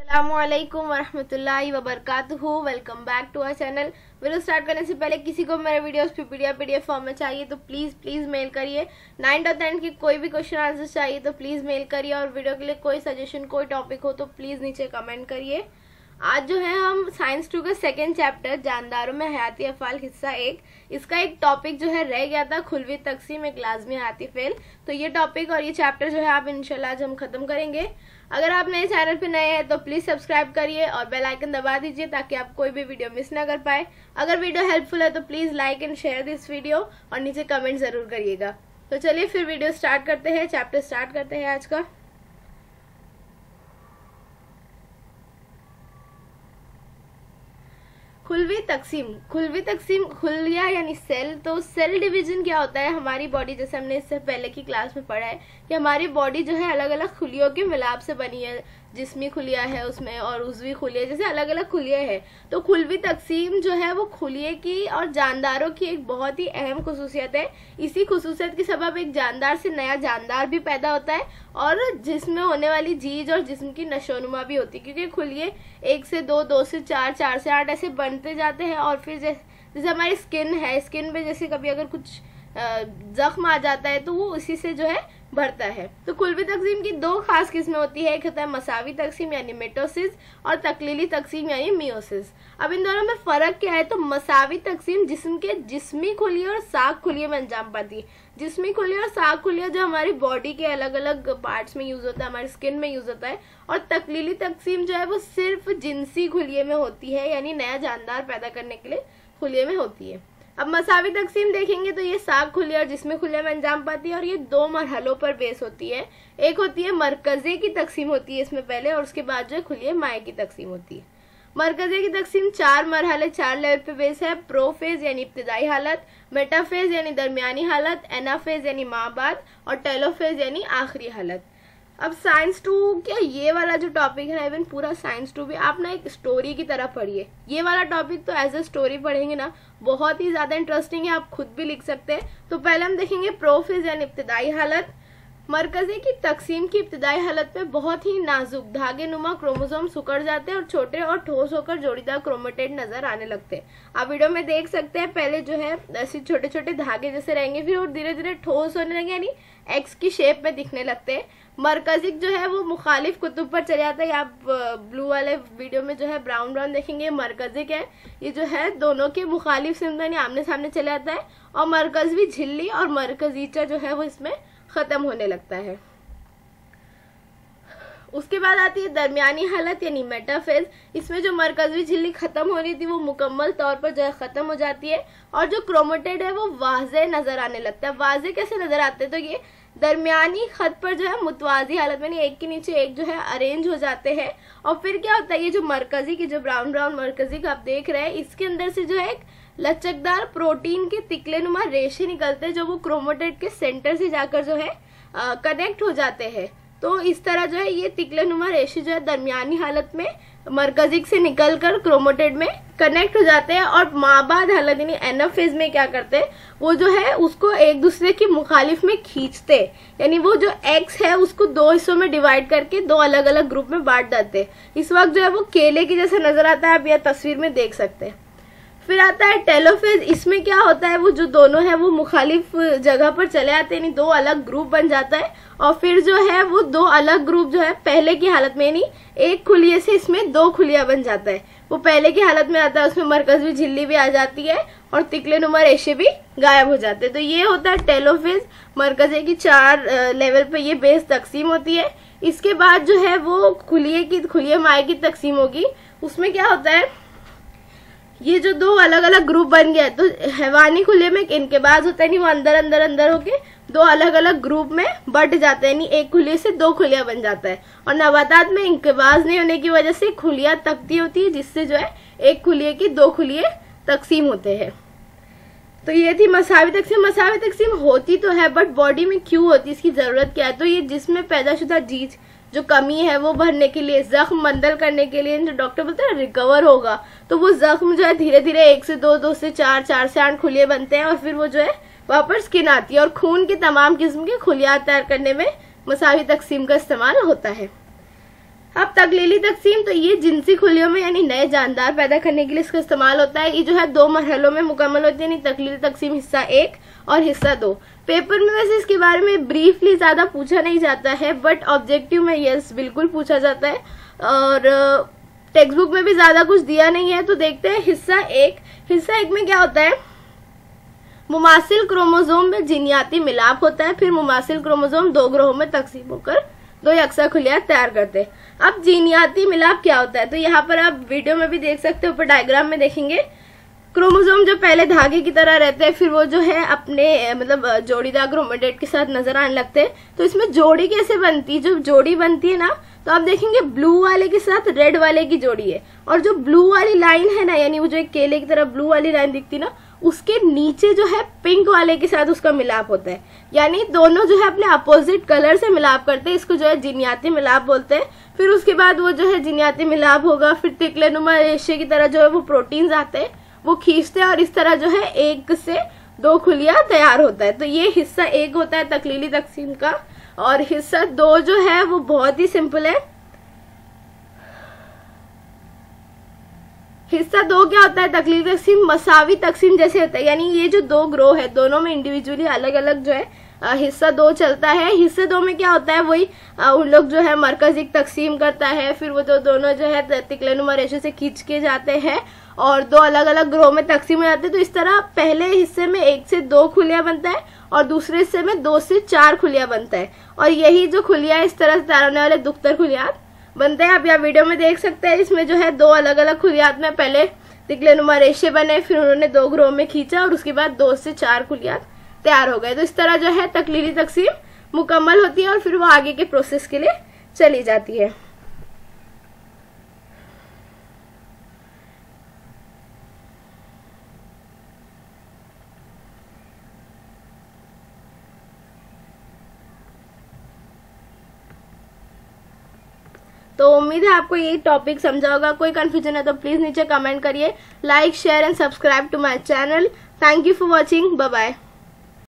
अस्सलामुअलैकुम वरहमतुल्लाहि वबरकातुहू। Welcome back to our channel. Video start करने से पहले किसी को मेरे वीडियोस पीडीएफ फॉर्म में चाहिए तो प्लीज मेल करिए। 9 और 10 की कोई भी क्वेश्चन आंसर चाहिए तो प्लीज मेल करिए, और वीडियो के लिए कोई सजेशन कोई टॉपिक हो तो प्लीज नीचे कमेंट करिए। आज जो है हम साइंस 2 का सेकेंड चैप्टर जानदारों में हयाती अफ़ाल हिस्सा 1, इसका एक टॉपिक जो है रह गया था, खुलवी तकसीम एक लाजमी हयाती फेल। तो ये टॉपिक और ये चैप्टर जो है आप इंशाल्लाह आज हम खत्म करेंगे। अगर आप नए चैनल पे नए हैं तो प्लीज सब्सक्राइब करिए और बेल आइकन दबा दीजिए ताकि आप कोई भी वीडियो मिस ना कर पाए। अगर वीडियो हेल्पफुल है तो please like and share this video और नीचे कमेंट जरूर करिएगा। तो चलिए फिर वीडियो स्टार्ट करते हैं, चैप्टर स्टार्ट करते हैं आज का। खुलवी तकसीम खुलिया यानी सेल। तो सेल डिवीजन क्या होता है? हमारी बॉडी, जैसे हमने इससे पहले की क्लास में पढ़ा है कि हमारी बॉडी जो है अलग अलग खुलियों के मिलाप से बनी है। जिस्मी खुलिया है उसमें और उज़वी खुलिया, जैसे अलग अलग खुलिये हैं। तो खुलवी तकसीम जो है वो खुलिये की और जानदारों की एक बहुत ही अहम खुसूसियत है। इसी खुसूसियत के सबब एक जानदार से नया जानदार भी पैदा होता है और जिसमें होने वाली जीज और जिस्म की नशोनुमा भी होती है, क्योंकि खुलिये 1 से 2, 2 से 4, 4 से 8 ऐसे बनते जाते हैं। और फिर जैसे हमारी स्किन है, स्किन पे जैसे कभी अगर कुछ जख्म आ जाता है तो वो उसी से जो है बढ़ता है। तो खुलवी तकसीम की 2 खास किस्में होती है, एक होता है मसावी तकसीम यानी मिटोसिस और तकलीली तकसीम यानी मियोसिस। अब इन दोनों में फर्क क्या है? तो मसावी तकसीम जिस्म के जिस्मी खुलिये और साख खुलिये में अंजाम पाती है। जिस्मी खुलिया और साख खुलिया जो हमारी बॉडी के अलग अलग पार्ट्स में यूज होता है, हमारी स्किन में यूज होता है। और तकलीली तकसीम जो है वो सिर्फ जिनसी खुलिये में होती है, यानी नया जानदार पैदा करने के लिए खुलिये में होती है। अब मसावी तकसीम देखेंगे तो ये साख खुलिया और जिस्मी खुलिया में अंजाम पाती है और ये 2 मरहलों पर बेस होती है। एक होती है मरकजे की तकसीम होती है इसमें पहले, और उसके बाद जो है खुलिये माए की तकसीम होती है। मरकजे की तकसीम 4 मरहले 4 लेवल पे बेस है। प्रोफेज यानी इब्तिदाई हालत, मेटाफेज यानी दरमियानी हालत, एनाफेज यानी माबाद और टेलोफेज यानी आखिरी हालत। अब साइंस 2 क्या ये वाला जो टॉपिक है, इवन पूरा साइंस 2 भी आप ना एक स्टोरी की तरह पढ़िए। ये वाला टॉपिक तो एज ए स्टोरी पढ़ेंगे ना, बहुत ही ज्यादा इंटरेस्टिंग है, आप खुद भी लिख सकते हैं। तो पहले हम देखेंगे प्रोफेज यानी इब्तिदाई हालत। मरकजी की तकसीम की इब्तिदाई हालत में बहुत ही नाजुक धागे नुमा क्रोमोसोम सिकुड़ जाते हैं और छोटे और ठोस होकर जोड़ीदार क्रोमेटेड नजर आने लगते हैं। आप वीडियो में देख सकते हैं, पहले जो है ऐसे छोटे छोटे धागे जैसे रहेंगे, फिर वो धीरे धीरे ठोस होने लगे, यानी एक्स की शेप में दिखने लगते हैं। मरकजिक जो है वो मुखालिफ कुतुब पर चले जाता है। आप ब्लू वाले वीडियो में जो है ब्राउन मरकजिक है, ये जो है दोनों के मुखालिफ सिमत यानी आमने सामने चले जाता है। और मरकजवी झिल्ली और मरकजीचा जो है वो इसमें खत्म होने लगता है। उसके बाद आती है दरमियानी हालत यानी मेटाफेज। इसमें जो मरकजी झिल्ली खत्म हो रही थी वो मुकम्मल तौर पर जो है खत्म हो जाती है और जो क्रोमेटेड है वो वाज़े नजर आने लगता है। वाज़े कैसे नजर आते हैं? तो ये दरमियानी खत पर जो है मुतवाजी हालत में एक के नीचे एक जो है अरेंज हो जाते हैं। और फिर क्या होता है, ये जो मरकजी की जो ब्राउन मरकजी आप देख रहे हैं, इसके अंदर से जो है एक लचकदार प्रोटीन के तिकले नुमा रेशे निकलते हैं जो वो क्रोमेटेड के सेंटर से जाकर जो है कनेक्ट हो जाते हैं। तो इस तरह जो है ये तिकले नुमा रेशे जो है दरमियानी हालत में मरकजिक से निकलकर क्रोमेटेड में कनेक्ट हो जाते हैं। और माबाद हालत यानी एनाफेज में क्या करते हैं, वो जो है उसको एक दूसरे की मुखालिफ में खींचते, यानी वो जो एक्स है उसको 2 हिस्सों में डिवाइड करके 2 अलग अलग ग्रुप में बांट देते हैं। इस वक्त जो है वो केले की जैसा नजर आता है, आप यह तस्वीर में देख सकते हैं। फिर आता है टेलोफेज। इसमें क्या होता है, वो जो दोनों है वो मुखालिफ जगह पर चले आते हैं, यानी 2 अलग ग्रुप बन जाता है। और फिर जो है वो 2 अलग ग्रुप जो है पहले की हालत में, यानी एक खुलिये से इसमें 2 खुलिया बन जाता है। वो पहले की हालत में आता है, उसमें मरकजी झिल्ली भी आ जाती है और तिकले नुमा रेशे भी गायब हो जाते हैं। तो ये होता है टेलोफेज। मरकजे की 4 लेवल पे ये बेस तकसीम होती है। इसके बाद जो है वो खुलिये माए की तकसीम होगी। उसमें क्या होता है, ये जो 2 अलग अलग ग्रुप बन गया है, तो हैवानी खुले में एक इनकेबाज होता है, नहीं वो अंदर होके 2 अलग अलग ग्रुप में बट जाते हैं, नहीं एक खुलिये से 2 खुलिया बन जाता है। और नबातात में इनकेबाज नहीं होने की वजह से खुलिया तकती होती है, जिससे जो है एक खुलिये की 2 खुलिये तकसीम होते हैं। तो ये थी मसावी तकसीम। मसावी तकसीम होती तो है बट बॉडी में क्यों होती, इसकी जरूरत क्या है? तो ये जिसमें पैदाशुदा जीज जो कमी है वो भरने के लिए, जख्म बंदल करने के लिए, जो डॉक्टर बोलते हैं रिकवर होगा, तो वो जख्म जो है धीरे धीरे 1 से 2, 2 से 4, 4 से 8 खुलिये बनते हैं और फिर वो जो है वहां पर स्किन आती है और खून की तमाम किस्म के खुलियात तैयार करने में मसावी तकसीम का इस्तेमाल होता है। अब तकलीली तकसीम, तो ये जिनसी खुलियों में यानी नए जानदार पैदा करने के लिए इसका इस्तेमाल होता है। ये जो है 2 मरहलों में मुकम्मल होती है, यानी तकलीली तकसीम हिस्सा 1 और हिस्सा 2। पेपर में वैसे इसके बारे में ब्रीफली ज्यादा पूछा नहीं जाता है, बट ऑब्जेक्टिव में यस बिल्कुल पूछा जाता है, और टेक्स्ट बुक में भी ज्यादा कुछ दिया नहीं है। तो देखते हैं हिस्सा 1। हिस्सा 1 में क्या होता है, मुमासिल क्रोमोसोम में जीनियाती मिलाप होता है, फिर मुमासिल क्रोमोसोम 2 ग्रोहों में तकसीम होकर 2 यकसा खुलियात तैयार करते हैं। अब जीनियाती मिलाप क्या होता है, तो यहाँ पर आप वीडियो में भी देख सकते हो, ऊपर डायग्राम में देखेंगे क्रोमोसोम जो पहले धागे की तरह रहते हैं, फिर वो जो है अपने मतलब जोड़ीदार क्रोमेटिड के साथ नजर आने लगते हैं। तो इसमें जोड़ी कैसे बनती है, जो जोड़ी बनती है ना, तो आप देखेंगे ब्लू वाले के साथ रेड वाले की जोड़ी है, और जो ब्लू वाली लाइन है ना, यानी वो जो एक केले की तरह ब्लू वाली लाइन दिखती ना, उसके नीचे जो है पिंक वाले के साथ उसका मिलाप होता है, यानी दोनों जो है अपने अपोजिट कलर से मिलाप करते हैं। इसको जो है जीनियाती मिलाप बोलते हैं। फिर उसके बाद वो जो है जीनियाती मिलाप होगा, फिर तिकलेनुमा रेशे की तरह जो है वो प्रोटीन्स आते हैं, वो खींचते हैं, और इस तरह जो है 1 से 2 खुलियां तैयार होता है। तो ये हिस्सा 1 होता है तकलीली तकसीम का। और हिस्सा 2 जो है वो बहुत ही सिंपल है। हिस्सा 2 क्या होता है, तकलीली तकसीम मसावी तकसीम जैसे होता है, यानी ये जो 2 ग्रोह है दोनों में इंडिविजुअली अलग अलग जो है हिस्सा 2 चलता है। हिस्से 2 में क्या होता है, वही उन लोग जो है मरकजिक तकसीम करता है, फिर वो दोनों जो है तिकलेनुमा रेशे से खींच के जाते हैं और 2 अलग अलग ग्रोह में तकसीम हो जाते हैं। तो इस तरह पहले हिस्से में 1 से 2 खुलियां बनता है, और दूसरे हिस्से में 2 से 4 खुलियां बनता है, और यही जो खुलियां इस तरह से तैयार होने वाले दुख्तर खुलियात बनते हैं। आप यहाँ वीडियो में देख सकते हैं, इसमें जो है 2 अलग अलग खुलियात में पहले तिकलेनुमा रेशे बने, फिर उन्होंने 2 ग्रोह में खींचा, और उसके बाद 2 से 4 खुलियात तैयार हो गए। तो इस तरह जो है तकलीली तकसीम मुकम्मल होती है, और फिर वो आगे के प्रोसेस के लिए चली जाती है। तो उम्मीद है आपको ये टॉपिक समझा होगा। कोई कंफ्यूजन है तो प्लीज नीचे कमेंट करिए। Like, share and subscribe to my channel. Thank you for watching. Bye bye.